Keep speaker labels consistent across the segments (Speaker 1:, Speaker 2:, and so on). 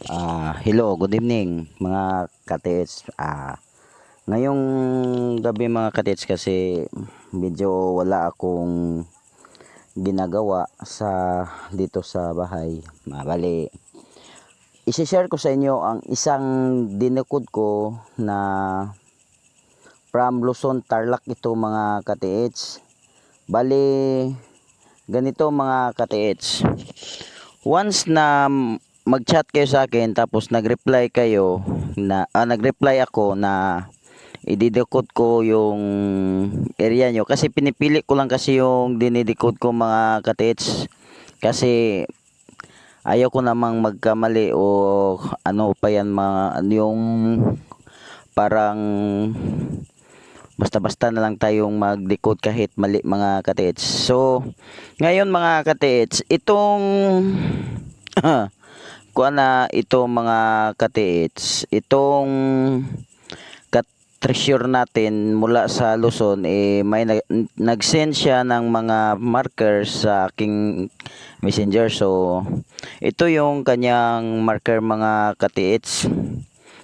Speaker 1: Hello, good evening mga katits. Ngayong gabi mga katits kasi medyo wala akong ginagawa dito sa bahay. Bali, isi-share ko sa inyo ang isang dinukod ko na from Luzon, Tarlac ito mga katits. Bali, ganito mga katits. Once na mag-chat kayo sa akin tapos nag-reply ako na ididekode ko yung area nyo kasi pinipili ko lang kasi yung dinidekode ko mga katits kasi ayaw ko namang magkamali o ano pa yan yung parang basta-basta na lang tayong mag-decode kahit mali mga katits. So ngayon mga katits, itong ito mga katiits, itong treasure natin mula sa Luzon may nag-send siya ng mga markers sa aking messenger. So ito yung kanyang marker mga katiits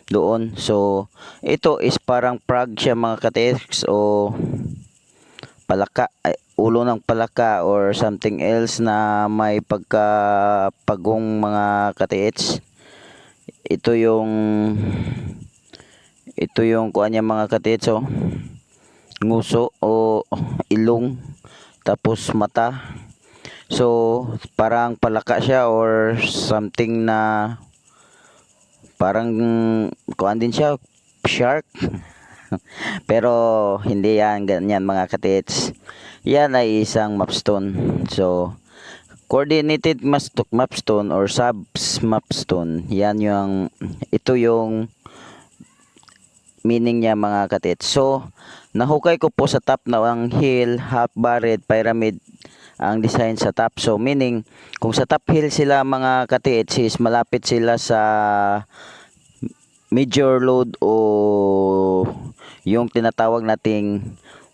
Speaker 1: doon. So ito is parang frog siya mga katiits o ulo ng palaka or something else na may pagkapagong mga katiits. Ito yung kuha niya mga katiits, nguso o ilong tapos mata. So parang palaka siya or something na parang kuha din siya, shark. Pero hindi yan ganyan mga katiits. Yan ay isang mapstone. So coordinated mapstone or subs mapstone. Ito yung meaning niya mga katits. So nahukay ko po sa top na ang hill, half buried, pyramid ang design sa top. So meaning kung sa top hill sila mga katits is malapit sila sa major load o yung tinatawag nating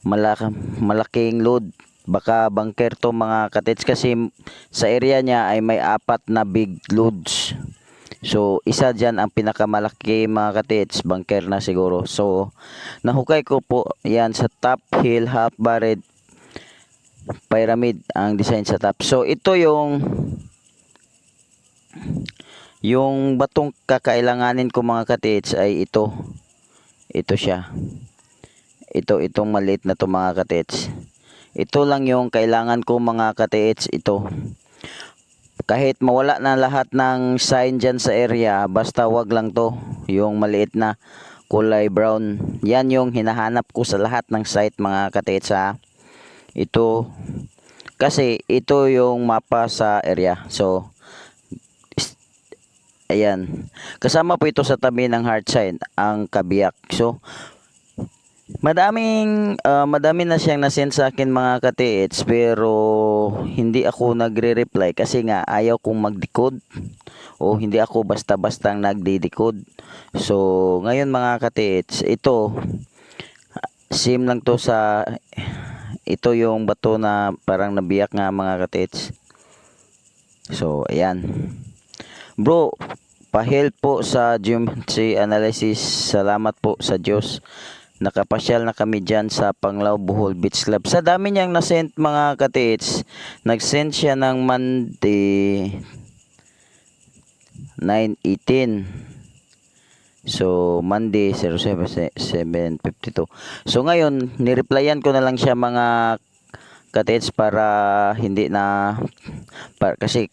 Speaker 1: malaking load. Baka bunker to mga katits kasi sa area niya ay may 4 na big loads. So isa dyan ang pinakamalaki mga katits, bunker na siguro. So nahukay ko po yan sa top hill, half buried, pyramid ang design sa top. So ito yung batong kakailanganin ko mga katits ay ito siya. Itong maliit na to mga katits. Ito lang yung kailangan ko mga katits. Ito, kahit mawala na lahat ng sign dyan sa area, basta wag lang to yung maliit na kulay brown. Yan yung hinahanap ko sa lahat ng site mga katits ha. Ito kasi ito yung mapa sa area. So ayan, kasama po ito sa tabi ng heart sign ang kabiyak. So madami na siyang nasend sa akin mga katiits, pero hindi ako nagre-reply kasi nga ayaw kong mag-decode o hindi ako basta-bastang nagde-decode. So ngayon mga katiits, same lang to ito yung bato na parang nabiyak nga mga katiits. So ayan bro, pa-help po sa geometry analysis. Salamat po sa Diyos. Nakapasyal na kami dyan sa Panglao Bohol Beach Club. Sa dami niyang nasend mga katiits, nag-send siya ng Monday 9:18. So Monday 07:7:52. So ngayon nireplyan ko na lang siya mga katiits para hindi na kasi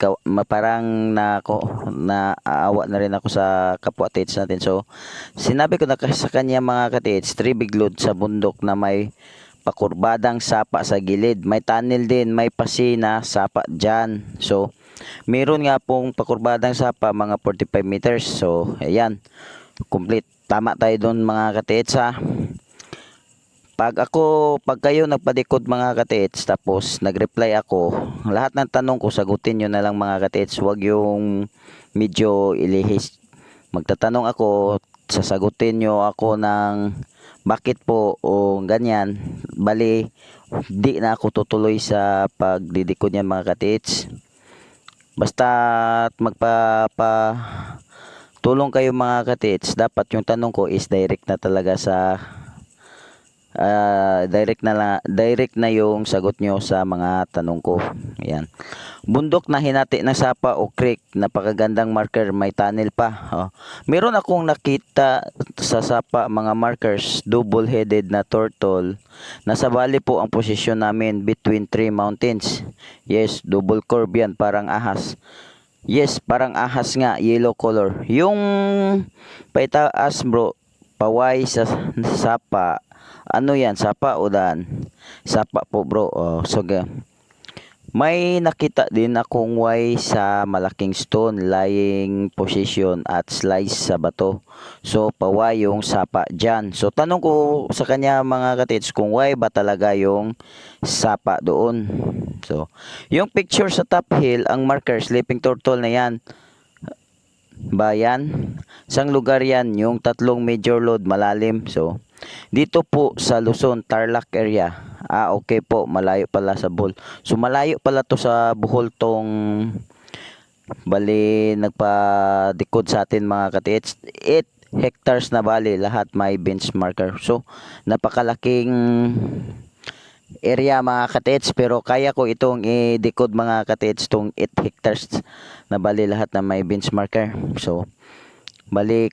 Speaker 1: parang naaawa na rin ako sa kapwa tits natin. So sinabi ko na sa kanya mga katiits, 3 big load sa bundok na may pakurbadang sapa sa gilid, may tunnel din, may pasina sapa dyan. So meron nga pong pakurbadang sapa mga 45 meters. So ayan, complete, tama tayo doon mga katiits ha. Pag kayo nagpadikod mga katits tapos nagreply ako, lahat ng tanong ko sagutin nyo na lang mga katits. Huwag yung medyo ilihis. Magtatanong ako, sasagutin nyo ako ng bakit po o ganyan. Bali, di na ako tutuloy sa pagdidikod niyan mga katits. Basta tulong kayo mga katits, dapat yung tanong ko is direct na talaga sa direct na yung sagot nyo sa mga tanong ko. Ayan. Bundok na hinati ng sapa o creek, napakagandang marker, may tunnel pa. Oh. Meron akong nakita sa sapa mga markers, double-headed na turtle. Nasa bali po ang posisyon namin between three mountains. Yes, double curve yan, parang ahas. Yes, parang ahas nga, yellow color. Yung paitaas bro, paway sa sapa. Ano yan, sapa o daan? Sapa po bro. Oh, so may nakita din akong Y sa malaking stone, lying position at slice sa bato. So, paway yung sapa dyan. So, tanong ko sa kanya mga katits kung Y ba talaga yung sapa doon. So, yung picture sa top hill, ang marker, sleeping turtle na yan. Bayan. Sang lugar yan, yung tatlong major load malalim. So, dito po sa Luzon, Tarlac area. Okay po, malayo pala sa Bohol. So malayo pala to sa Bohol tong bali nagpa-decode sa atin mga katiits. 8 hectares na bali, lahat may benchmarker. So napakalaking area mga katiits, pero kaya ko itong i-decode mga katiits tong 8 hectares na bali lahat na may benchmarker. So bali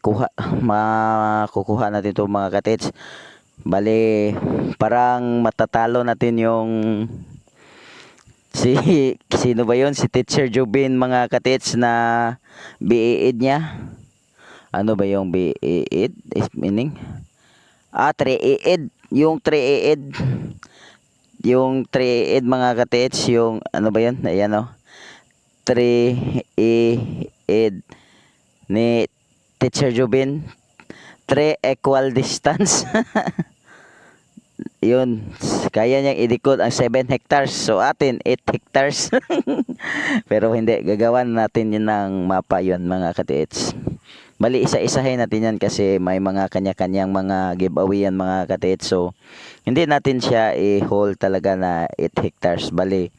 Speaker 1: makukuha natin to mga katiits. Bali, parang matatalo natin yung sino ba yun? Si Teacher Jubin mga katits na BED niya. Ano ba yung BED? Is meaning? 3ED. Yung 3ED. Yung 3ED mga katits, yung ano ba yun? Ayan o. 3ED ni Teacher Jubin. 3 equal distance. Yun, kaya niyang i-decode ang 7 hectares. So atin 8 hectares. Pero hindi, gagawan natin yun ng mapa yun mga katiits. Bali isa-isahin natin yan kasi may mga kanya-kanyang mga giveaway yan mga katiits. So hindi natin siya i-haul talaga na 8 hectares. Bali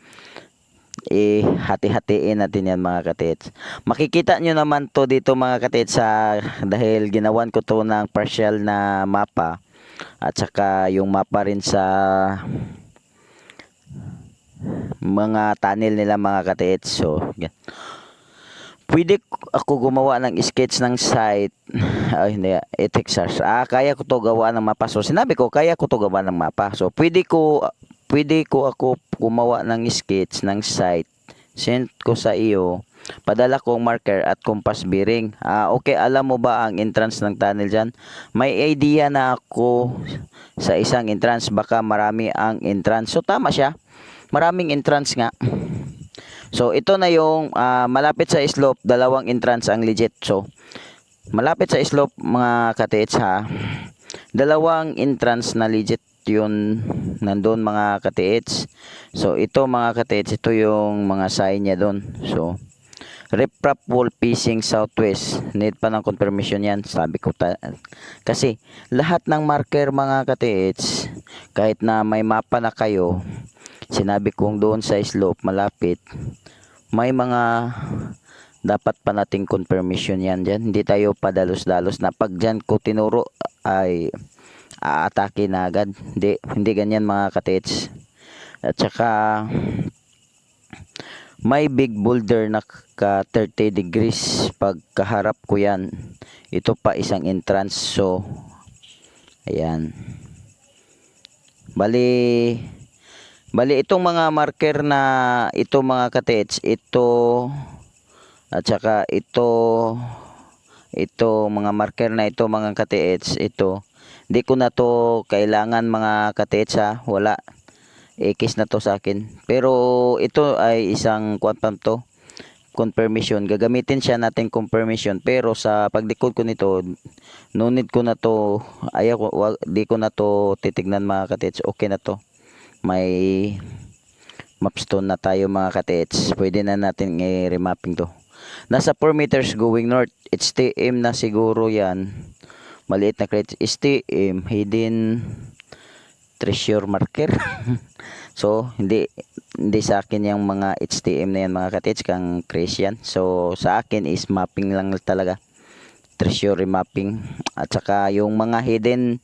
Speaker 1: hati-hatiin natin yan mga katiits. Makikita nyo naman to dito mga katiits dahil ginawan ko to ng partial na mapa. At saka yung mapa rin sa mga tunnel nila mga katiits. So pwede ako gumawa ng sketch ng site. Hindi, 8 hectares. Kaya ko to gawa ng mapa. So sinabi ko kaya ko to gawa ng mapa. So pwede ko ako gumawa ng sketch ng site. Send ko sa iyo. Padala kong marker at compass bearing. Okay, alam mo ba ang entrance ng tunnel dyan? May idea na ako sa isang entrance. Baka marami ang entrance. So tama siya. Maraming entrance nga. So ito na yung malapit sa slope. Dalawang entrance ang legit. So malapit sa slope mga katiits dalawang entrance na legit yun nandun mga katiits. So ito mga katiits, ito yung mga sign niya doon. So riprap wall facing southwest, need pa ng confirmation yan. Sabi ko kasi lahat ng marker mga katiits, kahit na may mapa na kayo, sinabi kong doon sa slope malapit, may mga dapat pa nating confirmation yan dyan. Hindi tayo padalos-dalos na pag dyan ko tinuro ay aatake na agad. Hindi ganyan mga katiits. At saka may big boulder na ka 30 degrees pagkaharap ko yan. Ito pa isang entrance. So ayan, bali itong mga marker na ito mga katiits, ito at saka ito mga marker na ito mga katiits, ito hindi ko na to kailangan mga katiits wala, X na to sa akin. Pero ito ay isang quantum to confirmation, gagamitin siya natin confirmation. Pero sa pagdecode ko nito, no need ko na to, di ko na to titignan mga katiits. Okay na to, may mapstone na tayo mga katiits. Pwede na natin i-remapping to. Nasa 4 meters going north, HTM na siguro yan. Maliit na crates, HTM hidden treasure marker. So hindi sa akin yung mga HTM na yan mga katiits, kang Christian. So sa akin is mapping lang talaga. treasury mapping, at saka yung mga hidden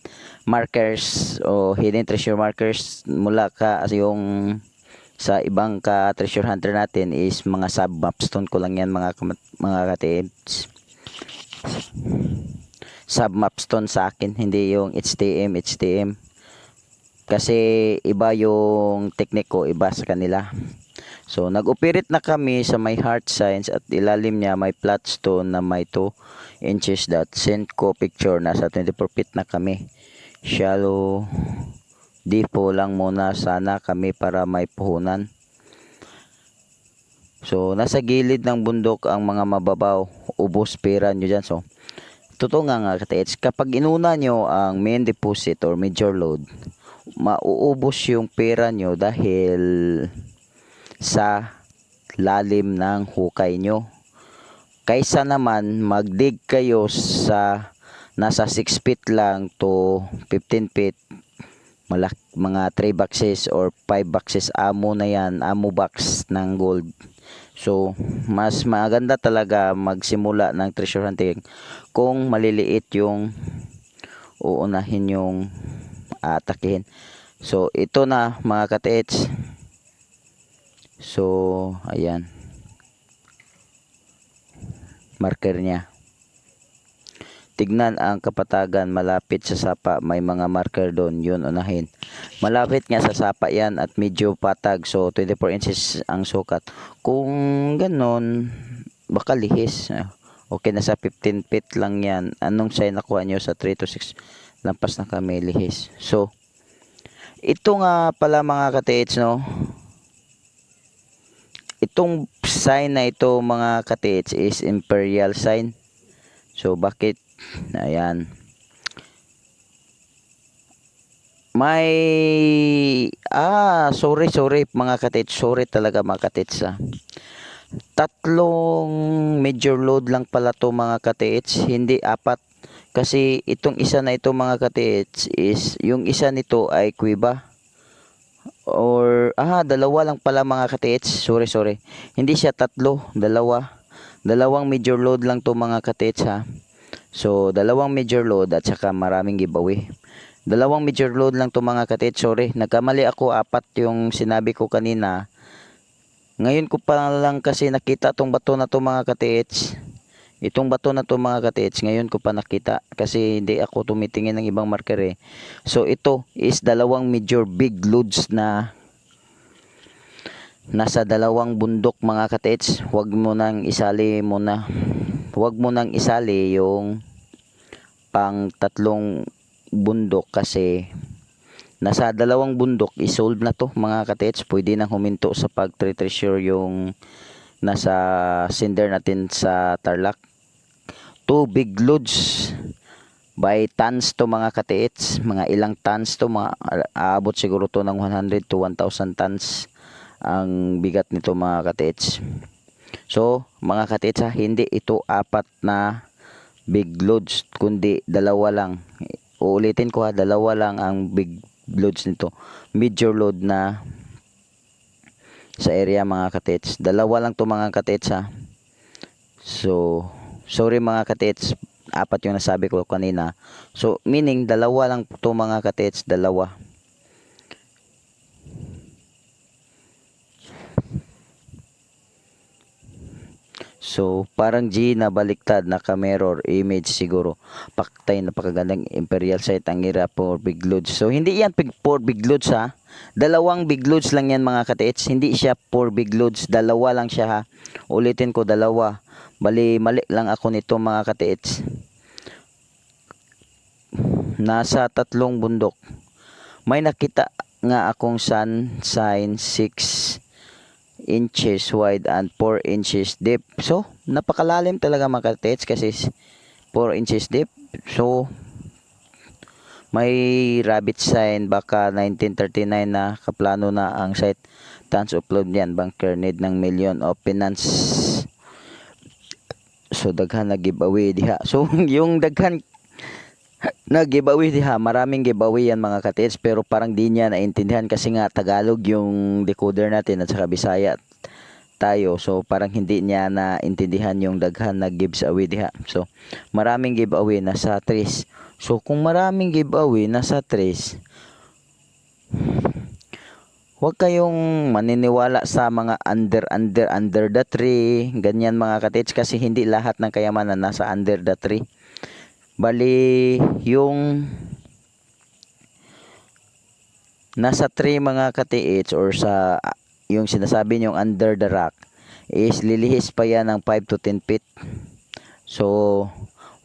Speaker 1: markers o hidden treasure markers mula yung sa ibang ka treasure hunter natin is mga sub mapstone ko lang yan mga ka-tips. Sub mapstone sa akin, hindi yung HTM kasi iba yung technique ko, iba sa kanila. So nag-operate na kami sa may heart signs at ilalim niya may flat stone na may 2 inches that sent ko picture, nasa 24 feet na kami. Shallow depo lang muna sana kami para may puhunan. So nasa gilid ng bundok ang mga mababaw, ubos pera nyo dyan. So totoo nga ka-tips, kapag inuna nyo ang main deposit or major load, mauubos yung pera nyo dahil sa lalim ng hukay nyo. Kaysa naman magdig kayo sa nasa 6 feet lang to 15 feet, mga 3 boxes or 5 boxes ammo na yan, ammo box ng gold. So mas maganda talaga magsimula ng treasure hunting kung maliliit yung uunahin yung atakihin. So ito na mga ka-tips. So ayan, marker niya. Tignan ang kapatagan malapit sa sapa, may mga marker doon, yun unahin. Malapit nga sa sapa yan at medyo patag, so 24 inches ang sukat. Kung ganon, baka lihis. Okay na sa 15 feet lang yan. Anong sign nakuha nyo sa 3 to 6? Lampas na kami, lihis. So ito nga pala mga ka-tips, no? Itong sign na ito mga ka-tips is imperial sign. So bakit? Ayan. May sorry mga ka-tips. Sorry talaga mga ka-tips. Tatlong major load lang pala to mga ka-tips, hindi 4. Kasi itong isa na ito mga ka-tips is yung isa nito ay kuiba. Or dalawa lang pala mga ka-tips. Sorry. Hindi siya 3, dalawang major load lang to mga ka-tips ha. So dalawang major load at saka maraming giveaway. Dalawang major load lang to mga ka-tips. Sorry, nagkamali ako, 4 yung sinabi ko kanina. Ngayon ko pa lang kasi nakita tong bato na to mga ka-tips. Itong bato na to mga ka-tips, ngayon ko pa nakita kasi hindi ako tumitingin ng ibang marker eh. So ito is dalawang major big loads na nasa dalawang bundok mga ka-tips. Huwag mo nang isali yung pang 3 bundok kasi nasa dalawang bundok isolve na to mga ka-tips. Pwede nang huminto sa pag-treasure yung nasa sender natin sa Tarlac. 2 big loads by tons to mga ka-tips, mga ilang tons to, mga aabot siguro to ng 100 to 1,000 tons ang bigat nito mga ka-tips. So mga ka-tips hindi ito 4 na big loads kundi 2 lang. Uulitin ko 2 lang ang big loads nito, major load na sa area mga ka-tips. 2 lang to mga ka-tips So sorry mga ka-tips, 4 yung nasabi ko kanina. So meaning 2 lang to mga ka-tips, 2. So parang G na baliktad, naka-mirror image siguro. Paktay, napakagandang imperial site, ang ira for big loads. So hindi yan for big loads ha. 2 big loads lang yan mga ka-tips. Hindi siya for big loads, 2 lang siya ha. Ulitin ko, 2. Mali lang ako nito mga ka-tips. Nasa 3 bundok. May nakita nga akong sun sign 6 inches wide and 4 inches deep. So napakalalim talaga mga ka-tips kasi 4 inches deep. So may rabbit sign, baka 1939 na kaplano na ang site. Tons of load yan, bunker need ng million of finance. So daghan na giveaway diha. So yung daghan na giveaway diha, maraming giveaway yan mga ka-tips, pero parang di niya naintindihan kasi nga Tagalog yung decoder natin at saka Bisaya. tayo. So parang hindi niya naintindihan yung daghan na giveaway diha. So maraming giveaway nasa 3. So kung maraming giveaway nasa 3, huwag kayong maniniwala sa mga under the tree, ganyan mga katits, kasi hindi lahat ng kayamanan nasa under the tree. Bali, yung nasa tree mga katits or sa yung sinasabi nyong under the rock is lilihis pa yan ng 5 to 10 feet. So,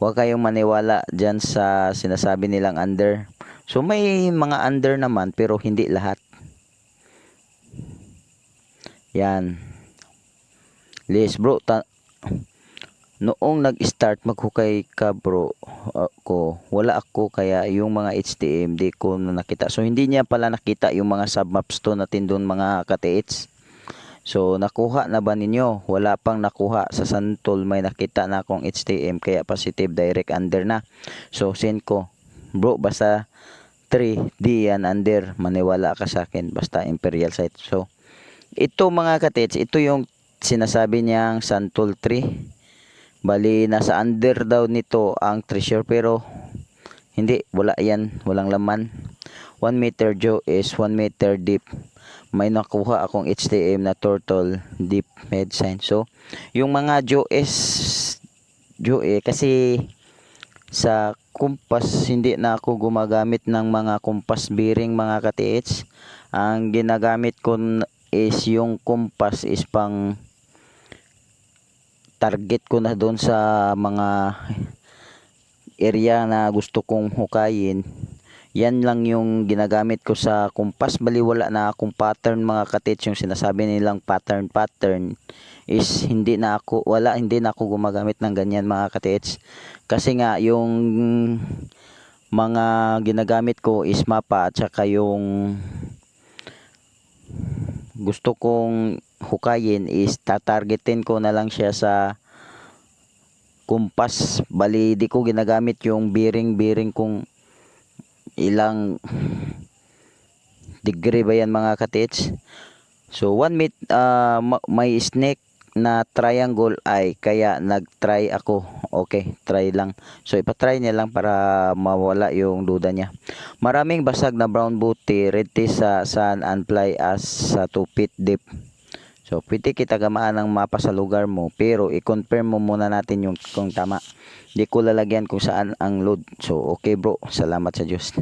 Speaker 1: huwag kayong maniwala dyan sa sinasabi nilang under. So, may mga under naman pero hindi lahat. Yan. Liz bro, noong nag-start maghukay ka bro, wala ako, kaya yung mga HTM di ko na nakita. So hindi niya pala nakita yung mga submaps to natin doon mga ka-TH. So nakuha na ba ninyo? Wala pang nakuha. Sa Santol may nakita na akong HTM, kaya positive direct under na. So send ko bro, basta 3D yan under, maniwala ka sa akin, basta Imperial site. So ito mga ka-TH, ito yung sinasabi niyang Santol 3. Bali, nasa under daw nito ang treasure, pero hindi, wala yan, walang laman. 1 meter jaw is 1 meter deep. May nakuha akong HTM na turtle deep med sign. So, yung mga jaw kasi sa kumpas, hindi na ako gumagamit ng mga kumpas bearing mga ka-TH. Ang ginagamit ko is yung kumpas is pang target ko na doon sa mga area na gusto kong hukayin. Yan lang yung ginagamit ko sa kumpas. Bali, wala na akong pattern mga ka-TH. Yung sinasabi nilang pattern is hindi na ako gumagamit ng ganyan mga ka-TH. Kasi nga yung mga ginagamit ko is mapa at saka yung gusto kong hukayin is tatargetin ko na lang siya sa kumpas. Bali, di ko ginagamit yung bearing kung ilang degree ba yan mga ka-TH. So 1 may snake na triangle eye, kaya nag-try ako. Okay, try lang. So ipatry niya lang para mawala yung duda niya. Maraming basag na brown booty, red tea sa sun and fly as sa 2 feet deep. So pwede kita gamaan ng mapa sa lugar mo, pero i-confirm mo muna natin yung kung tama. Di ko lalagyan kung saan ang load. So okay bro, salamat sa Diyos.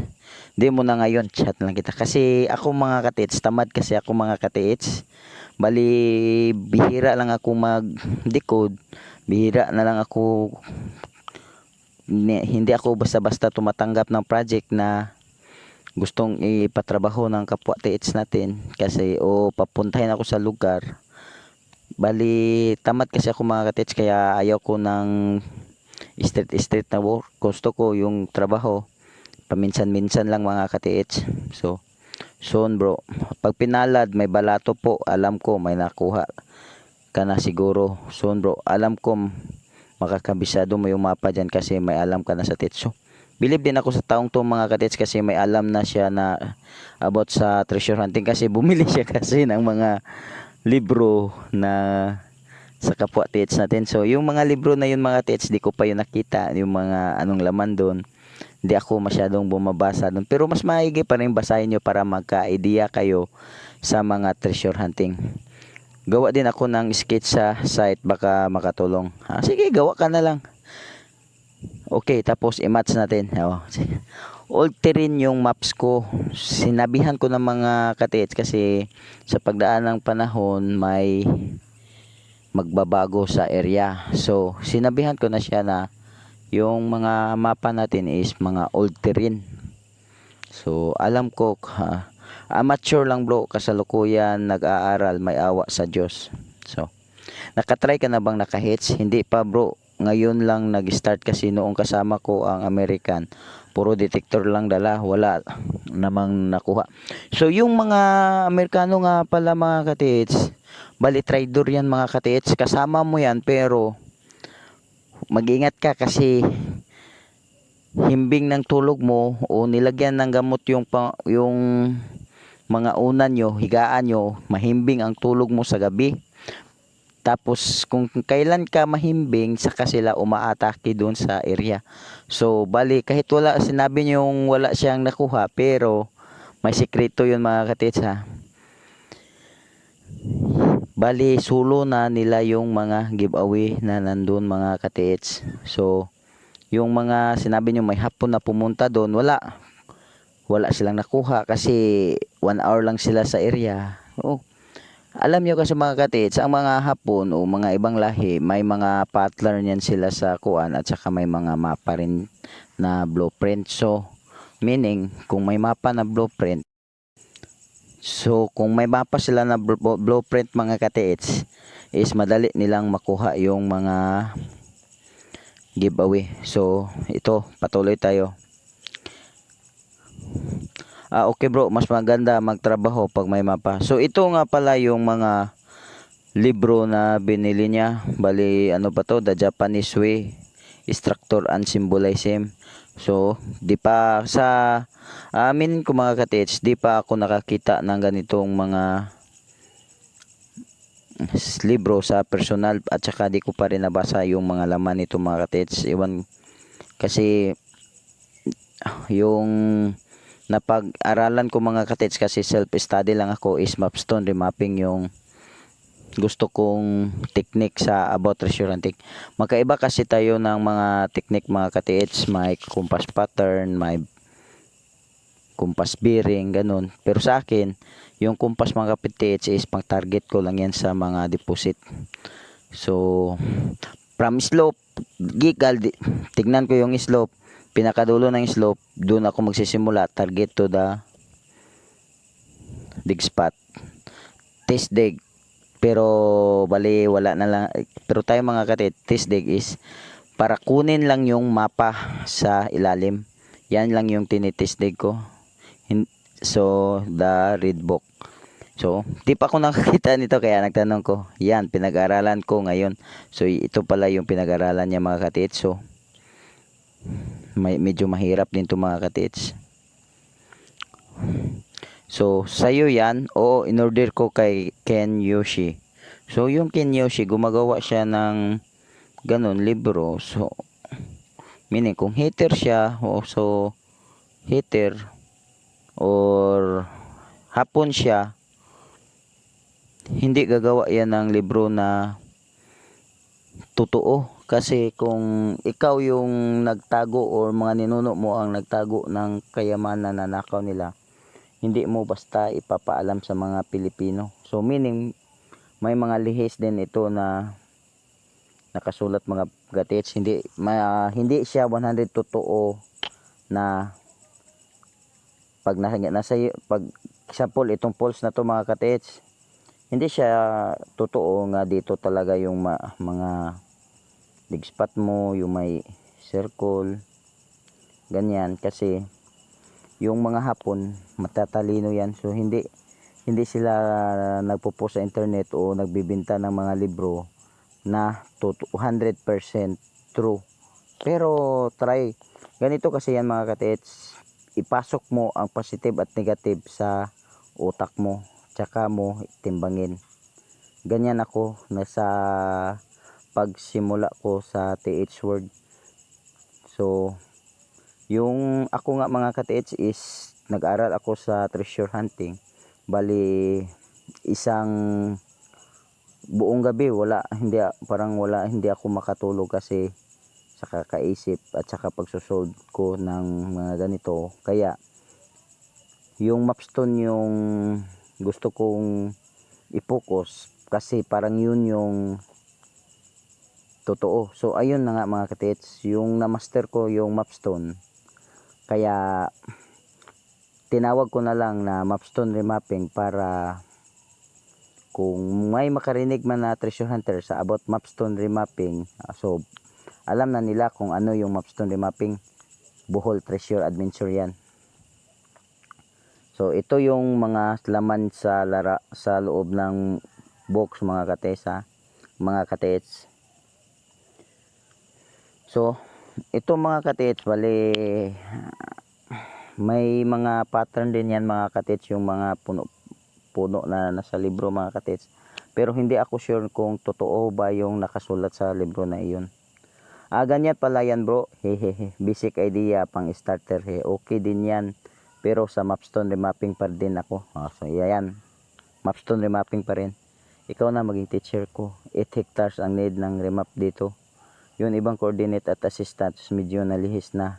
Speaker 1: Di mo na ngayon, chat lang kita. Kasi ako mga ka-TH, tamad kasi ako mga ka-TH. Bali, bihira lang ako mag-decode. Bihira na lang ako, hindi ako basta-basta tumatanggap ng project na gustong ipatrabaho ng kapwa TH natin. Kasi papuntahin ako sa lugar. Bali, tamad kasi ako mga ka-TH, kaya ayaw ko ng street na work. Gusto ko yung trabaho paminsan-minsan lang mga ka-TH. So soon bro, pag pinalad may balato po, alam ko may nakuha ka na siguro. Soon bro, alam ko makakabisado mo yung mapa dyan kasi may alam ka na sa TH. So believe din ako sa taong to mga ka-TH, kasi may alam na siya na about sa treasure hunting, kasi bumili siya kasi ng mga libro na sa kapwa TH natin. So yung mga libro na yun mga TH, di ko pa yun nakita yung mga anong laman doon. Hindi ako masyadong bumabasa doon, pero mas maigi pa rin basahin nyo para magka-idea kayo sa mga treasure hunting. Gawa din ako ng sketch sa site, baka makatulong. Sige, gawa ka na lang. Okay, tapos i-match natin. Old terrain yung maps ko. Sinabihan ko ng mga ka-TH kasi sa pagdaan ng panahon may magbabago sa area. So sinabihan ko na siya na yung mga mapa natin is mga old terrain. So alam ko, amateur lang bro, kasalukuyan nag-aaral, may awa sa Diyos. So nakatry ka na bang naka-hits? Hindi pa bro, ngayon lang nag-start kasi noong kasama ko ang American, puro detector lang dala, wala namang nakuha. So yung mga Amerikano nga pala mga ka-TH, bali trader yan mga ka-TH, kasama mo yan, pero mag-ingat ka kasi himbing ng tulog mo o nilagyan ng gamot yung mga unan nyo, higaan nyo, mahimbing ang tulog mo sa gabi. Tapos kung kailan ka mahimbing, saka sila umaatake doon sa area. So bali kahit wala, sinabi niyong wala siyang nakuha, pero may sikreto yun mga katits ha. Bali sulo na nila yung mga giveaway na nandun mga katits. So yung mga sinabi niyo may hapon na pumunta doon, wala silang nakuha kasi 1 hour lang sila sa area. Oh, alam nyo kasi mga katits, ang mga Hapon o mga ibang lahi, may mga pattern yan sila sa kuan at saka may mga mapa rin na blueprint. So, meaning, kung may mapa na blueprint, so kung may mapa sila na blueprint mga katits, is madali nilang makuha yung mga giveaway. So, ito, patuloy tayo. Okay bro, mas maganda magtrabaho pag may mapa. So, ito nga pala yung mga libro na binili niya. Bali ano pa to, The Japanese Way, Structure and Symbolism. So di pa sa amin ko mga katits, di pa ako nakakita ng ganitong mga libro sa personal, at saka di ko pa rin nabasa yung mga laman nito mga katits. Iwan kasi yung napag-aralan ko mga katits, kasi self-study lang ako, is mapstone remapping yung gusto kong technique sa about treasure hunting. Magkaiba kasi tayo ng mga technique mga katits, may compass pattern, may compass bearing, ganun. Pero sa akin, yung compass mga katits is pang target ko lang yan sa mga deposit. So, from slope, gigal, tignan ko yung slope, pinakadulo ng slope, doon ako magsisimula, target to the dig spot. Test dig, pero bali wala na lang, pero tayo mga katit, test dig is para kunin lang yung mapa sa ilalim. Yan lang yung tinitest dig ko. So the read book, so di pa ako nakakita nito kaya nagtanong ko. Yan pinag-aralan ko ngayon. So ito pala yung pinag-aralan niya mga katit. So medyo mahirap din to mga katits. So, sa'yo yan, o in-order ko kay Ken Yoshi. So, yung Ken Yoshi, gumagawa siya ng ganun, libro. So, meaning, kung hater siya, o so, hater, or Hapon siya, hindi gagawa yan ng libro na totoo. Kasi kung ikaw yung nagtago, or mga ninuno mo ang nagtago ng kayamanan na nakaw nila, hindi mo basta ipapaalam sa mga Pilipino. So meaning may mga lihis din ito na nakasulat mga gatits. Hindi siya 100 totoo na pag pag example itong poles na to mga gatits, hindi siya totoo nga dito talaga yung mga dig spot mo, yung may circle ganyan, kasi yung mga Hapon matatalino yan. So hindi sila nagpo-post sa internet o nagbibenta ng mga libro na 100% true. Pero try ganito kasi yan mga katits, ipasok mo ang positive at negative sa utak mo, tsaka mo timbangin. Ganyan ako nasa pagsimula ko sa TH word. So yung ako nga mga katits is nag-aral ako sa treasure hunting. Bali isang buong gabi hindi ako makatulog kasi sa kakaisip at saka pagsusolve ko ng mga ganito. Kaya yung mapstone yung gusto kong i-focus, kasi parang yun yung totoo. So ayun na nga mga katits, yung na-master ko yung mapstone. Kaya tinawag ko na lang na mapstone remapping, para kung may makarinig man na treasure hunter sa about mapstone remapping, so alam na nila kung ano yung mapstone remapping. Bohol Treasure Adventure yan. So ito yung mga laman sa loob ng box mga katesa, mga katets. So ito mga katets, bali may mga pattern din yan mga katets, yung mga puno na nasa libro mga katets. Pero hindi ako sure kung totoo ba yung nakasulat sa libro na iyon. Ganyan pala yan bro. Hehehe. Basic idea pang starter. He. Okay din yan. Pero sa Mapstone remapping pa din ako. So yan. Mapstone remapping pa rin. Ikaw na maging teacher ko. 8 hectares ang need ng remap dito. Yung ibang coordinate at assistants medyo nalihis na.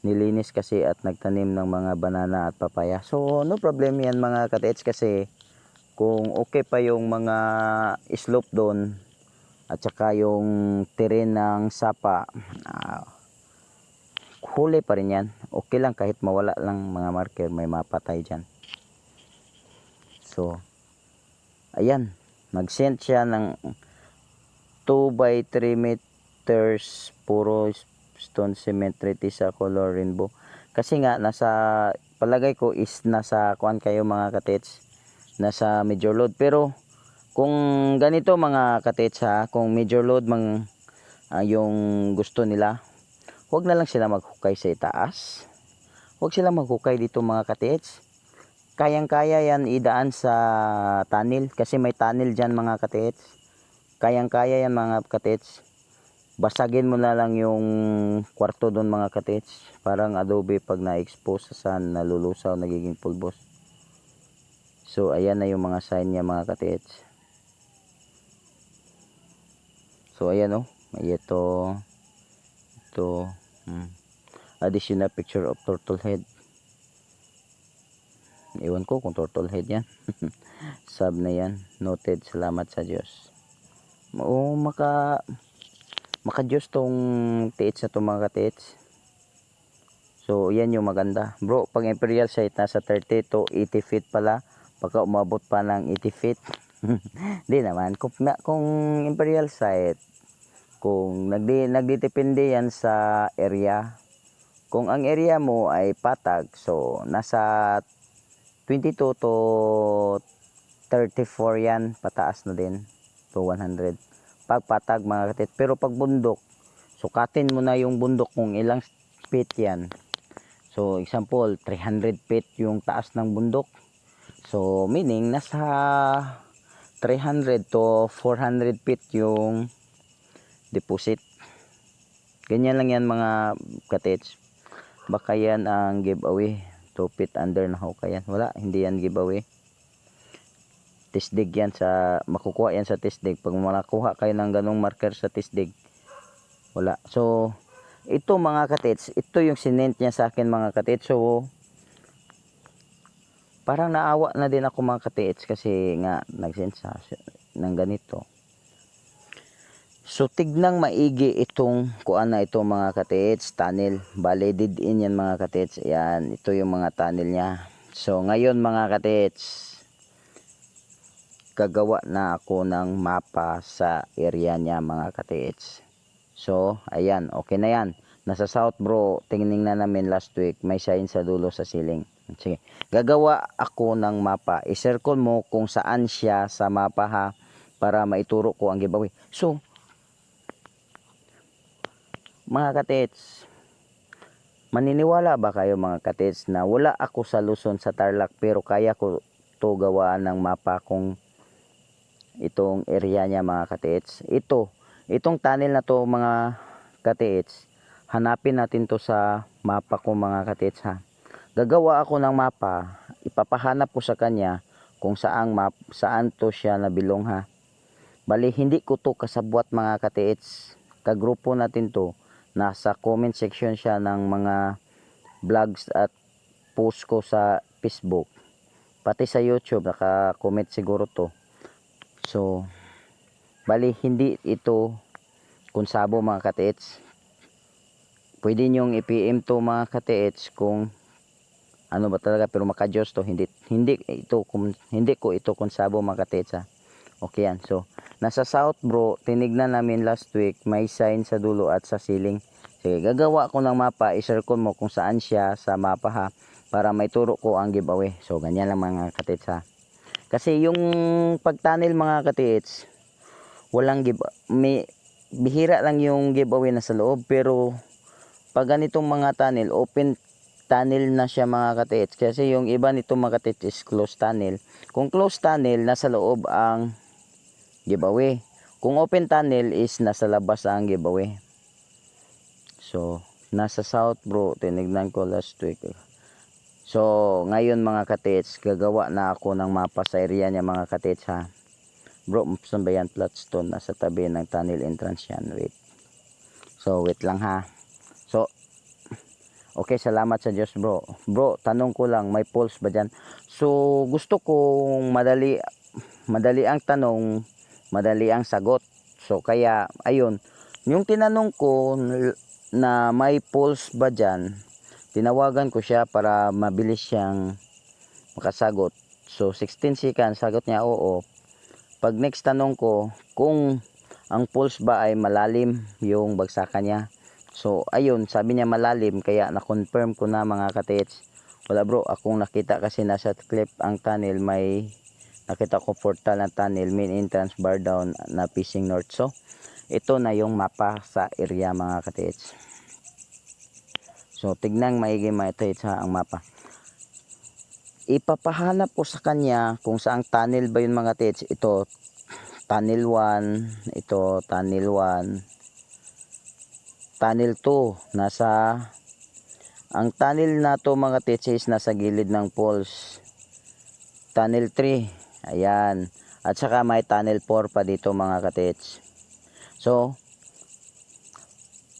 Speaker 1: Nilinis kasi at nagtanim ng mga banana at papaya. So no problem yan mga ka-TH kasi kung okay pa yung mga slope doon at saka yung terrain ng sapa, huli pa rin yan. Okay lang kahit mawala lang mga marker, may mapatay dyan. So ayan, nag-send siya ng 2 by 3 meters puro stone cement ready sa color rainbow. Kasi nga nasa palagay ko is nasa kuan kayo mga ka-TH, nasa major load. Pero kung ganito mga ka-TH ha, kung major load yung gusto nila, huwag na lang sila maghukay sa itaas. Huwag sila maghukay dito mga ka-TH. Kayang-kaya yan idaan sa tunnel kasi may tunnel dyan mga ka-TH. Kayang-kaya yan mga ka-TH. Basagin mo na lang yung kwarto doon mga ka-TH. Parang adobe pag na-expose sa sun, nalulusaw, nagiging pulbos. So ayan na yung mga sign niya mga ka-TH. So ayan ito additional picture of turtle head. Iwan ko kung turtle head yan. Sub na yan. Noted. Salamat sa Diyos. Maka Diyos tong TH na to mga ka-TH. So yan yung maganda bro. Pag imperial site nasa 30 to 80 feet pala. Pagka umabot pa ng 80 feet di naman. Kung imperial site, kung nagdidepende yan sa area. Kung ang area mo ay patag, so nasa 22 to 34 yan, pataas na din to 100 pag patag mga katit. Pero pag bundok, sukatin mo na yung bundok kung ilang feet yan. So example 300 feet yung taas ng bundok, so meaning nasa 300 to 400 feet yung deposit. Ganyan lang yan mga ka-TH. Baka yan ang giveaway. 2 feet under na hukay yan. Wala, hindi yan giveaway. Tisdig yan sa, makukuha yan sa tisdig. Pag makakuha kayo ng ganong marker sa tisdig, wala. So ito mga ka-TH, ito yung sinent niya sa akin mga ka-TH. So parang naawa na din ako mga ka-TH kasi nga nag-send sa ng ganito. So tignang maigi itong kuan na ito mga ka-TH, tunnel. Bale dead in yan mga ka-TH. Ayan, ito yung mga tunnel niya. So ngayon mga ka-TH, gagawa na ako ng mapa sa area niya mga ka-TH. So ayan, okay na yan. Nasa south bro, tingnan na namin last week, may sign sa dulo sa ceiling. Sige, gagawa ako ng mapa. I-circle mo kung saan siya sa mapa ha, para maituro ko ang giveaway. So mga ka-TH, maniniwala ba kayo mga ka-TH na wala ako sa Luzon sa Tarlac pero kaya ko to gawaan ng mapa kung itong area niya mga ka-TH. Itong tunnel na to mga ka-TH, hanapin natin to sa mapa ko mga ka-TH ha. Gagawa ako ng mapa, ipapahanap ko sa kanya kung saan to siya nabilong ha. Bali hindi ko to kasabwat mga ka-TH, kagrupo natin to. Nasa comment section siya ng mga vlogs at post ko sa Facebook. Pati sa YouTube, naka-comment siguro to. So, bali hindi ito konsabo mga ka-TH. Pwede nyong i-PM to mga ka-TH kung ano ba talaga, pero maka-Diyos to. Hindi ko ito konsabo mga ka-TH ha. Okay yan. So, nasa south bro, tinignan namin last week, may sign sa dulo at sa ceiling. Sige, gagawa ko ng mapa, i-circle mo kung saan siya sa mapa ha, para may turo ko ang giveaway. So, ganyan lang mga ka-TH ha. Kasi yung pag-tunnel mga ka-TH, bihira lang yung giveaway na sa loob. Pero, pag ganitong mga tunnel, open tunnel na siya mga ka-TH. Kasi yung iba nitong mga ka-TH is closed tunnel. Kung closed tunnel, nasa loob ang giveaway. Kung open tunnel is nasa labas ang giveaway. So, nasa south bro, tinignan ko last week. So, ngayon mga katits, gagawa na ako ng mapa sa area niya mga katits ha. Bro, saan ba yan? Flatstone, nasa tabi ng tunnel entrance yan. Wait. So, wait lang ha. So, okay, salamat sa Diyos bro. Bro, tanong ko lang, may pulse ba dyan? So, gusto kong madali ang tanong, madali ang sagot. So, kaya, ayun, yung tinanong ko na may pulse ba dyan, tinawagan ko siya para mabilis siyang makasagot. So, 16 seconds, sagot niya oo. Pag next tanong ko, kung ang pulse ba ay malalim yung bagsakan niya. So, ayun, sabi niya malalim, kaya na-confirm ko na mga katits. Wala bro, akong nakita kasi nasa clip ang tunnel, may nakita ko portal na tunnel, main entrance bar down na facing north. So, ito na yung mapa sa area mga katits. So, tignan maigi mga katits ha, ang mapa. Ipapahanap ko sa kanya kung saang tunnel ba yun mga katits. Ito, tunnel 1, ito, tunnel 1, tunnel 2, nasa, ang tunnel na to mga katits is nasa gilid ng poles. Tunnel 3, ayan. At saka may tunnel 4 pa dito mga katits. So,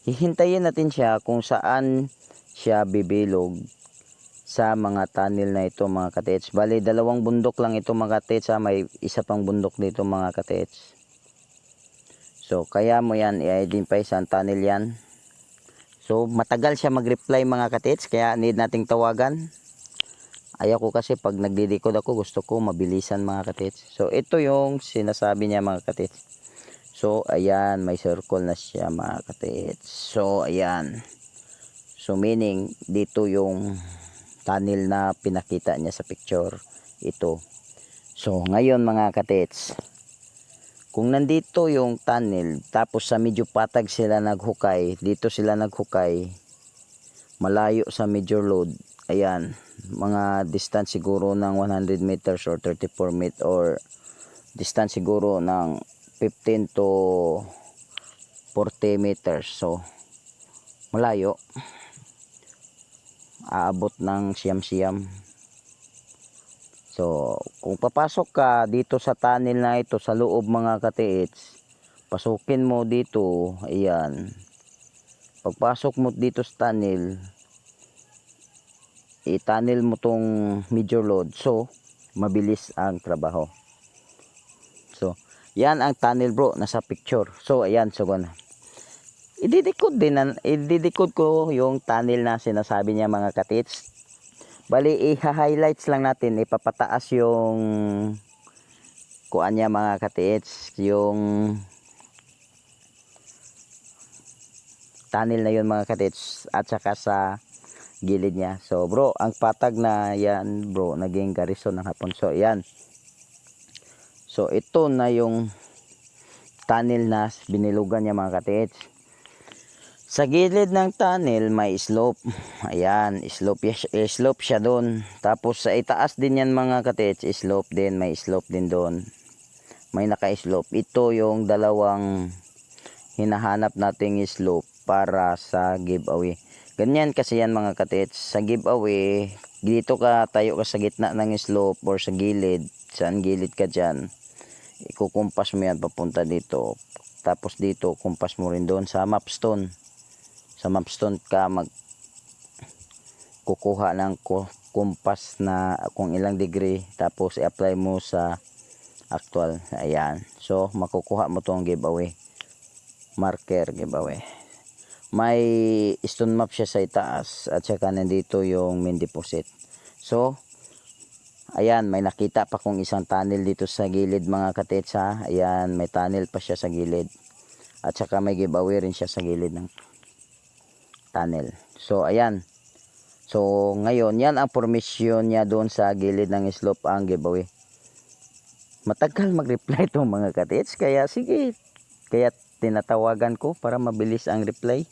Speaker 1: hihintayin natin siya kung saan siya bibilog sa mga tunnel na ito mga katits. Bali, dalawang bundok lang ito mga katits ha. May isa pang bundok dito mga katits. So, kaya mo yan i-identify saan tunnel yan. So, matagal siya mag-reply mga katits. Kaya need nating tawagan. Ayaw ko kasi pag nagdidikod ako, gusto ko mabilisan mga katits. So, ito yung sinasabi niya mga katits. So, ayan, may circle na siya mga katits. So, ayan. So, meaning, dito yung tunnel na pinakita niya sa picture. Ito. So, ngayon mga katits, kung nandito yung tunnel, tapos sa medyo patag sila naghukay, dito sila naghukay, malayo sa major load, ayan, mga distance siguro ng 100 meters or 34 meters or distance siguro ng 15 to 40 meters. So, malayo. Aabot ng siyam-siyam. So, kung papasok ka dito sa tunnel na ito sa loob mga katiits, pasukin mo dito, ayan. Pagpasok mo dito sa tunnel, i-tunnel mo tong major load. So, mabilis ang trabaho. So, yan ang tunnel bro, nasa picture. So, ayan, so gana. Ididikod ko yung tunnel na sinasabi niya mga katits. Bali, i-highlights lang natin, ipapataas yung kuan niya mga katits, yung tunnel na yun mga katits, at saka sa gilid niya. So bro, ang patag na yan bro, naging garrison ng hapon. So yan. So ito na yung tunnel na binilugan niya mga katits. Sa gilid ng tunnel may slope. Ayan, slope siya doon. Tapos sa itaas din yan mga katits, slope din, may slope din doon. May naka-slope. Ito yung dalawang hinahanap nating slope para sa giveaway. Ganyan kasi yan mga katits. Sa giveaway, dito ka, tayo ka sa gitna ng slope or sa gilid. Saan gilid ka dyan? Ikukumpas mo yan papunta dito. Tapos dito, kumpas mo rin doon sa mapstone. Sa mapstone ka kukuha ng kumpas na kung ilang degree, tapos i-apply mo sa actual. Ayan. So, makukuha mo tong giveaway. Marker giveaway. May stone map siya sa itaas at saka nandito yung main deposit. So, ayan, may nakita pa kong isang tunnel dito sa gilid mga katits ha. Ayan, may tunnel pa siya sa gilid. At saka may giveaway rin siya sa gilid ng tunnel. So, ayan. So, ngayon, yan ang formation niya doon sa gilid ng slope, ang giveaway. Matagal mag-reply itong mga katits. Kaya, sige. Kaya, tinatawagan ko para mabilis ang reply.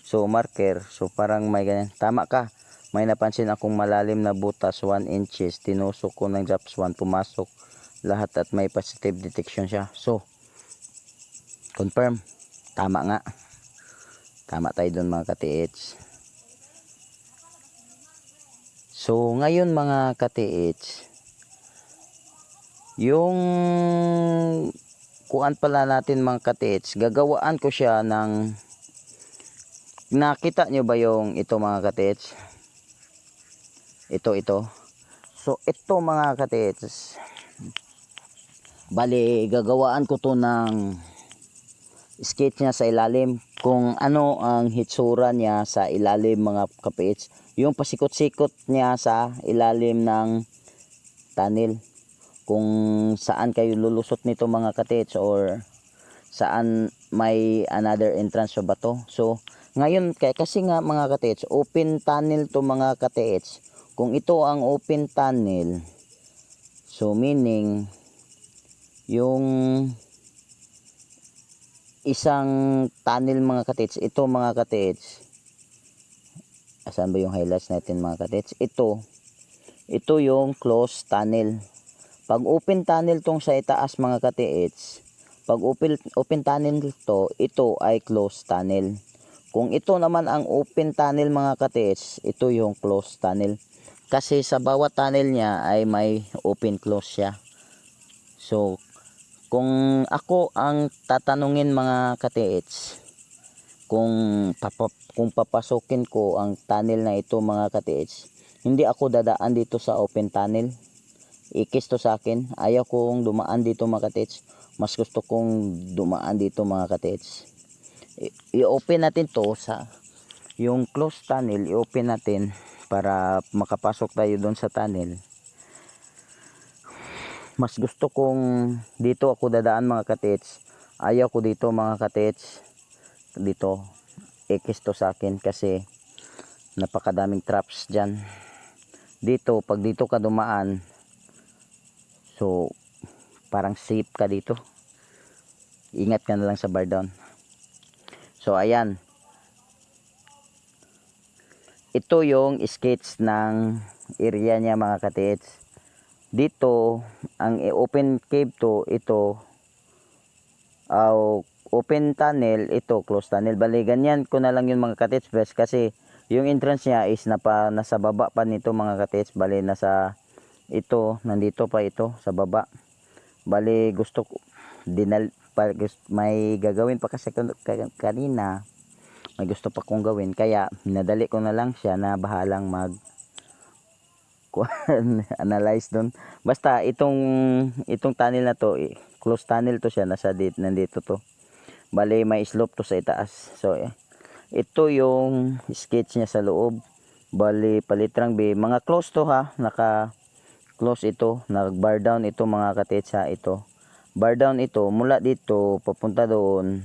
Speaker 1: So, marker. So, parang may ganyan. Tama ka. May napansin akong malalim na butas, 1 inches. Tinusok ko ng Japs 1. Pumasok lahat at may positive detection siya. So confirm, tama nga, tama tayo dun mga ka-TH. So ngayon mga ka-TH, yung kuan pala natin mga ka-TH, gagawaan ko siya ng, nakita nyo ba yung ito mga ka-TH? Ito. So ito mga ka-TH, bali gagawaan ko to ng sketch niya sa ilalim, kung ano ang hitsura niya sa ilalim mga ka-TH, yung pasikot-sikot niya sa ilalim ng tunnel, kung saan kayo lulusot nito mga ka-TH, or saan may another entrance sa bato. So ngayon kasi nga mga ka-TH, open tunnel to mga ka-TH. Kung ito ang open tunnel, so meaning yung isang tunnel mga ka-TH, ito mga ka-TH, asan ba yung highlights natin mga ka-TH? Ito yung closed tunnel. Pag open tunnel tong sa itaas mga ka-TH, pag open tunnel to, ito ay closed tunnel. Kung ito naman ang open tunnel mga ka-TH, ito yung closed tunnel. Kasi sa bawat tunnel niya ay may open close siya. So kung ako ang tatanungin mga ka-TH, kung papasukin ko ang tunnel na ito mga ka-TH, hindi ako dadaan dito sa open tunnel. Ikis to sa akin. Ayaw kong dumaan dito mga ka-TH. Mas gusto kong dumaan dito mga ka-TH. I-open natin to sa yung closed tunnel, i-open natin para makapasok tayo doon sa tunnel. Mas gusto kong dito ako dadaan mga ka-TH. Ayaw ko dito mga ka-TH. Dito ikis to sa akin kasi napakadaming traps dyan. Dito pag dito ka dumaan, so parang safe ka dito. Ingat ka na lang sa bar down. So ayan, ito yung sketch ng area niya mga ka-TH. Dito ang open cave to, ito open tunnel, ito closed tunnel. Bali ganyan ko na lang yung mga ka-TH best, kasi yung entrance niya is nasa baba pa nito mga ka-TH. Bali nasa ito, nandito pa ito sa baba. Bali gusto ko may gagawin pa kasi kanina, may gusto pa kong gawin, kaya nadali ko na lang siya na bahalang mag analyze doon. Basta itong tunnel na to, closed tunnel to siya, nandito to. Bali may slope to sa itaas. So ito yung sketch niya sa loob. Bali palitrang B, mga close to ha, naka close ito, nag bar down ito mga ka-TH ha. Ito bar down ito, mula dito papunta doon.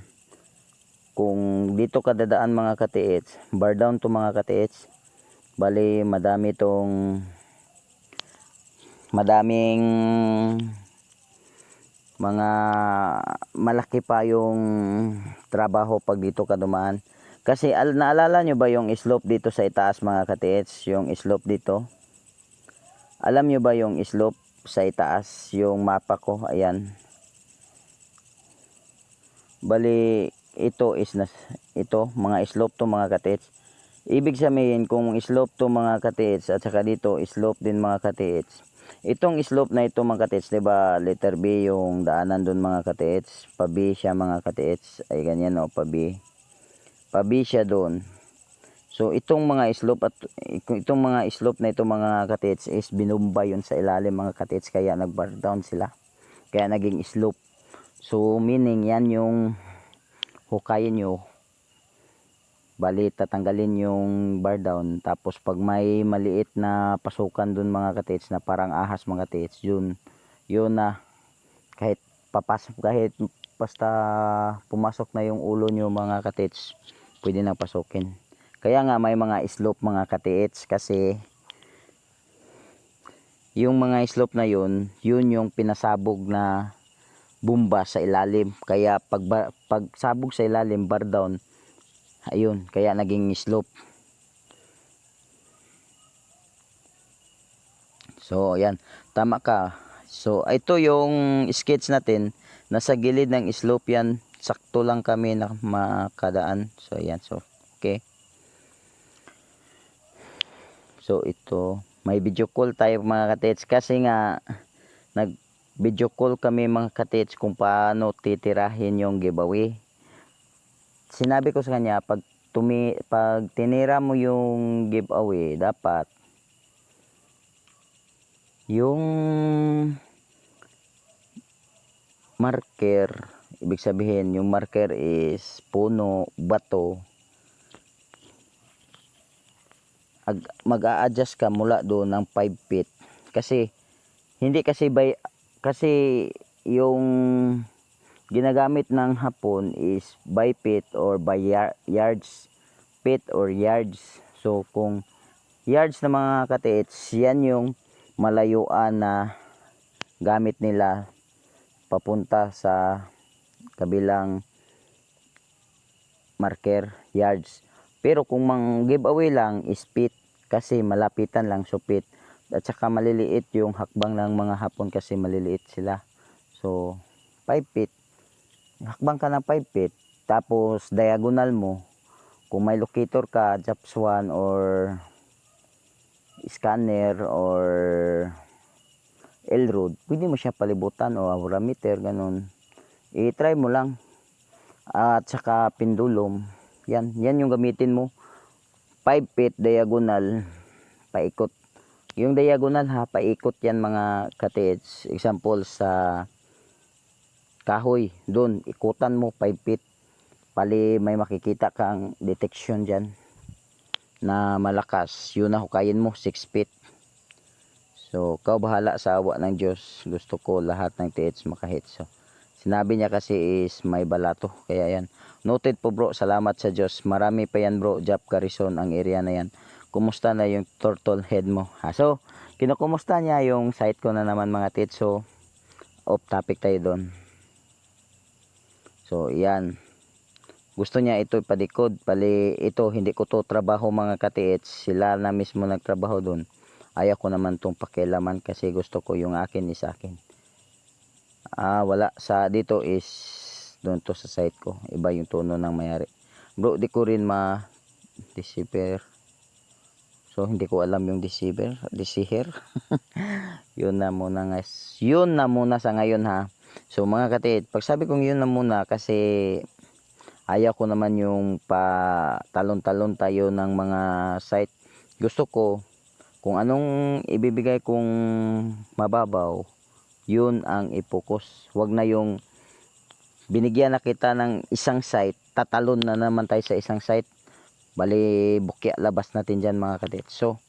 Speaker 1: Kung dito ka dadaan mga ka-TH, bar down to mga ka-TH. Bali madaming mga malaki pa yung trabaho pag dito ka dumaan. Kasi naalala nyo ba yung slope dito sa itaas mga ka-TH? Yung slope dito, alam nyo ba yung slope sa itaas? Yung mapa ko, ayan. Bali ito mga slope to mga ka-TH. Ibig sabihin kung slope to mga ka-TH at saka dito slope din mga ka-TH, itong slope na ito mga ka-TH, diba letter B yung daanan dun mga ka-TH, pa B siya mga ka-TH, ay ganyan o, pa B siya dun. So itong mga slope na ito mga ka-TH is binumba yun sa ilalim mga ka-TH, kaya nag-bar down sila, kaya naging slope. So meaning yan yung hukayin nyo. Bali tatanggalin yung bar down, tapos pag may maliit na pasukan dun mga ka-TH na parang ahas mga ka-TH, yun na, kahit basta pumasok na yung ulo nyo mga ka-TH, pwede na pasukin. Kaya nga may mga slope mga ka-TH, kasi yung mga slope na yun yung pinasabog na bumba sa ilalim. Kaya pag sabog sa ilalim, bar down, ayun, kaya naging slope. So ayan, tama ka, So ito yung sketch natin. Nasa gilid ng slope yan. Sakto lang kami na makadaan. So ayan. So okay. So ito, may video call tayo mga katits kasi nga nag video call kami mga katits kung paano titirahin yung giveaway. Sinabi ko sa kanya pag tinira mo yung giveaway, dapat yung marker, ibig sabihin yung marker is puno, bato, mag-a-adjust ka mula doon ng 5 feet kasi hindi kasi kasi yung ginagamit ng hapon is by feet or by yards, feet or yards. So kung yards na mga katiits, yan yung malayuan na gamit nila papunta sa kabilang marker, yards. Pero kung mang giveaway lang is feet kasi malapitan lang, so feet. At saka maliliit yung hakbang ng mga hapon kasi maliliit sila. So 5 feet. Hakbang ka ng 5 feet. Tapos diagonal mo. Kung may locator ka, JAPS 1 or scanner or L-Road, pwede mo siya palibutan o aura meter, ganun. I-try mo lang. At saka pendulum. Yan yung gamitin mo. 5 feet diagonal, paikot. Yung diagonal ha, paikot yan mga katids. Example sa kahoy, doon ikutan mo 5 feet. Pali may makikita kang detection dyan na malakas. Yun na hukayin mo 6 feet. So, kau bahala sa awa ng Diyos. Gusto ko lahat ng tiits makahit. So, sinabi niya kasi is may balato. Kaya yan. Noted po bro. Salamat sa Diyos. Marami pa yan bro. Jap Garrison ang area na yan. Kumusta na yung turtle head mo? So, kinukumusta niya yung site ko na naman mga tiits. So, off topic tayo doon. So, yan. Gusto niya ito ipadikod. Pali ito, hindi ko to trabaho mga katiits. Sila na mismo nagtrabaho doon. Ayaw ko naman tong pakialaman kasi gusto ko yung akin is akin. Wala sa dito is doon to sa site ko. Iba yung tono ng mayari. Bro, di ko rin deceiver. So hindi ko alam yung deceiver. Yun na muna guys. Yun na muna sa ngayon ha. So mga katit, pag sabi kong yun na muna kasi ayaw ko naman yung talon-talon tayo ng mga site. Gusto ko kung anong ibibigay kong mababaw, yun ang i-focus. Huwag na yung binigyan na kita ng isang site, tatalon na naman tayo sa isang site. Bali, bukya labas natin dyan mga kadit. So,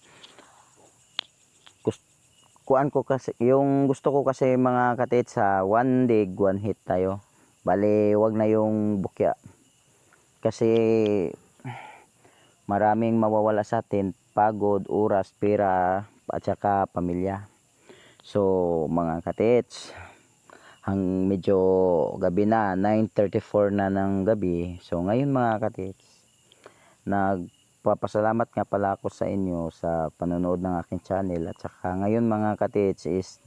Speaker 1: kuan ko kasi, yung gusto ko kasi mga kadit sa one dig, one hit tayo. Bali, huwag na yung bukya. Kasi, maraming mawawala sa atin. Pagod, oras, pera, at saka pamilya. So, mga katits, medyo gabi na, 9:34 na ng gabi. So, ngayon mga katits, nagpapasalamat nga pala ako sa inyo sa panonood ng aking channel. At saka ngayon mga katits is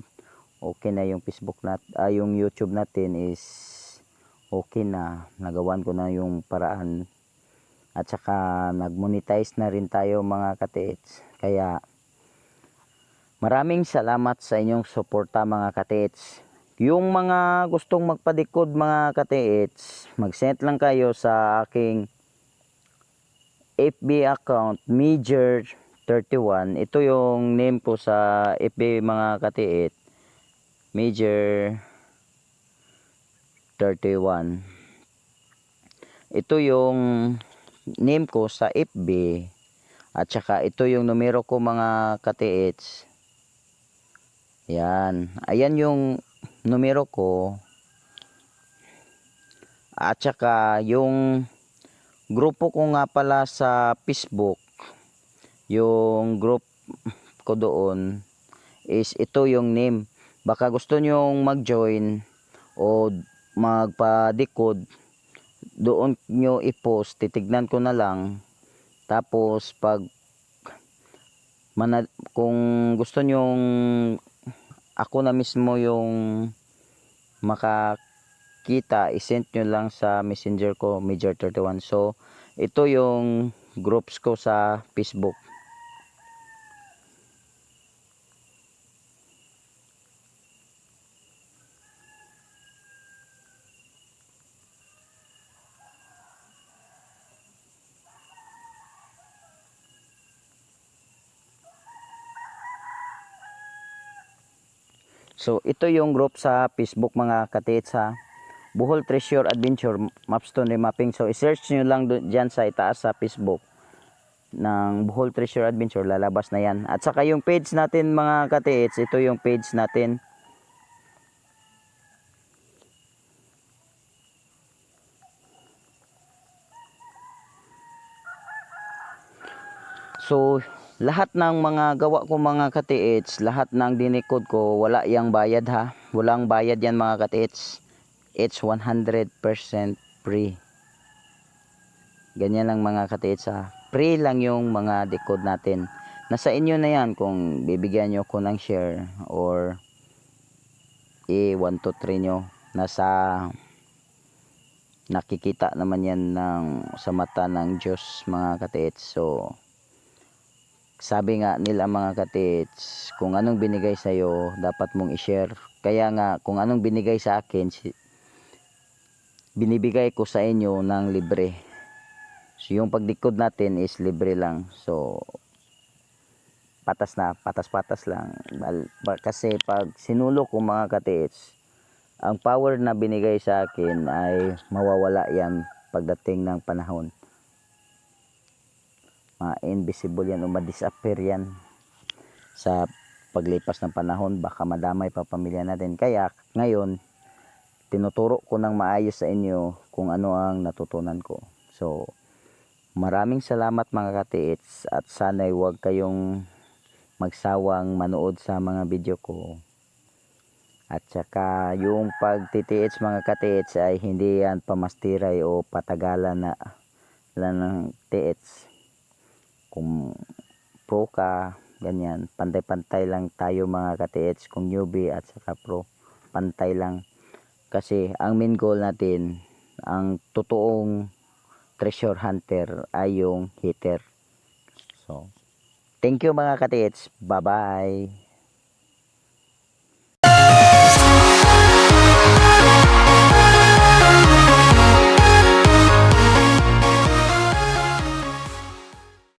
Speaker 1: okay na yung Facebook yung YouTube natin is okay na. Nagawan ko na yung paraan. At saka nag-monetize na rin tayo mga katits. Kaya maraming salamat sa inyong suporta mga katits. Yung mga gustong magpadikod mga katits, mag-send lang kayo sa aking FB account, Major31. Ito yung name ko sa FB mga katits, Major31. Ito yung name ko sa FB. At saka ito yung numero ko mga katiits. Yan. Ayan yung numero ko. At saka yung grupo ko nga pala sa Facebook. Yung group ko doon is ito yung name. Baka gusto nyong mag-join o magpadikod, doon nyo i-post, titignan ko na lang. Tapos pag kung gusto nyong ako na mismo yung makakita, i-send nyo lang sa messenger ko, Major 31. So ito yung groups ko sa Facebook. So ito yung group sa Facebook mga katits ha. Bohol Treasure Adventure Mapstone Remapping. So i-search nyo lang dyan sa itaas sa Facebook ng Bohol Treasure Adventure, lalabas na yan. At saka yung page natin mga katits, ito yung page natin. So lahat ng mga gawa ko mga katits, lahat ng dinikod ko, wala yang bayad ha. Walang bayad yan mga katits. It's 100% free. Ganyan lang mga katits ha. Free lang yung mga decode natin. Nasa inyo na yan kung bibigyan nyo ko ng share or i-1 to 3 nyo. Nasa nakikita naman yan sa mata ng Diyos mga katits. So sabi nga nila mga katits, kung anong binigay sa'yo, dapat mong i-share. Kaya nga, kung anong binigay sa akin, binibigay ko sa inyo ng libre. So yung pagdikod natin is libre lang. So patas lang. Kasi pag sinulo ko mga katits, ang power na binigay sa akin ay mawawala yan pagdating ng panahon. Ma-invisible yan o ma-disappear yan sa paglipas ng panahon. Baka madamay pa pamilya natin. Kaya ngayon, tinuturo ko ng maayos sa inyo kung ano ang natutunan ko. So maraming salamat mga katiits, at sana'y huwag kayong magsawang manood sa mga video ko. At saka yung pagtitiits mga katiits ay hindi yan pamastiray o patagalan na lang ng tiits. Kung pro ka, ganyan, pantay-pantay lang tayo mga katiits. Kung newbie at saka pro, pantay lang. Kasi ang main goal natin, ang totoong treasure hunter ay yung hitter. So thank you mga katiits. Bye bye.